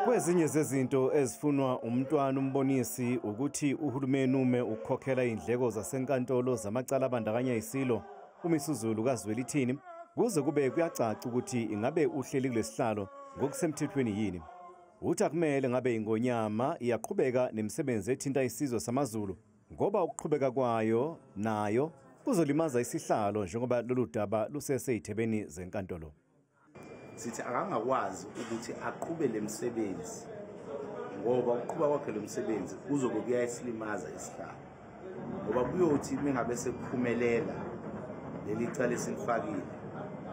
Kwezinye zezinto ezifunwa umntwana umbonisi ukuthi uhulumeni ume ukukhokhela indleko zasenkantolo zamacala abandakanya isilo uMisuzulu kaZwelithini kuze kube kuyacaca ukuthi ingabe uhleli kulesihlalo ngokusemthethweni yini. Uthi akumele ngabe iNgonyama iyaqhubeka nemisebenzi ethinta isizwe samaZulu ngoba ukuqhubeka kwayo nayo kuzolimaza isihlalo njengoba lolu daba luseseyithebeni zenkantolo. Sithi akangakwazi ukuthi aqhube lemisebenzi ngoba ukuqhuba kwakhe lomsebenzi kuzobe kuyayisilimaza isihlalo ngoba kuyothi mengabe sekuphumelela leli cala esilifakile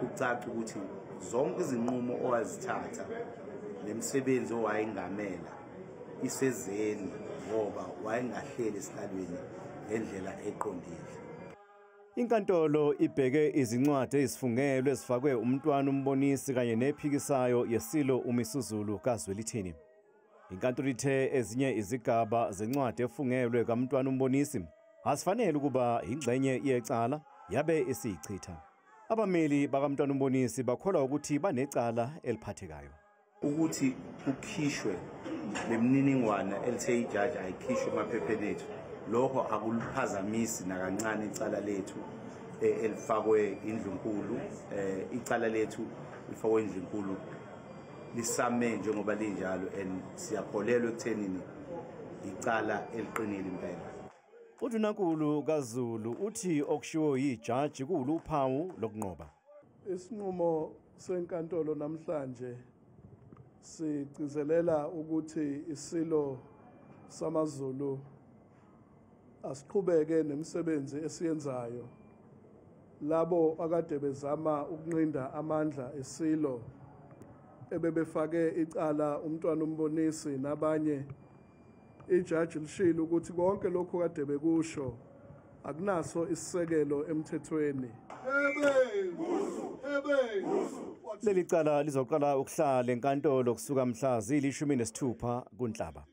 ucaca ukuthi zonke izinqumo owazithatha nemisebenzi owayingamela isezeni ngoba wayengahleli esihlalweni ngendlela eqondile. Inkantolo ibheke izincwadi ezifungelwe ezifakwe umntwana umbonisi kanye nephikisayo yesilo uMisuzulu kaZwelithini. Inkantolo ithe ezinye izigaba zencwadi efungelwe kamntwana umbonisi asifanele ukuba ingxenye yecala yabe isiyichitha. Abameli bakamntwana umbonisi bakholwa ukuthi banecala eliphathekayo. Ukuthi kukhishwe lemininingwane elithe ijaji ayikhishwe emaphepheni ethu lokho akuliphazamisi nakancane icala lethu elifakwe indlunkulu. Icala lethu lifakwe indlunkulu lisame njengoba linjalo and siyakholelwa ekuthenini icala eliqinile impela. UNdunankulu kaZulu uthi okushiwo yijaji kuluphawu lokunqoba. Isinqumo senkantolo namhlanje sigcizelela ukuthi isilo samaZulu asiqhubeke nemisebenzi esiyenzayo. Labo akade bezama ukunqinda amandla esilo ebebefake icala umntwana umbonisi nabanye, ijaji lishilo ukuthi konke lokho kade bekusho akunaso isisekelo emthethweni. Leli cala lizoqala ukuhlala enkantolo kusuka mhla zili-16 kuNhlaba.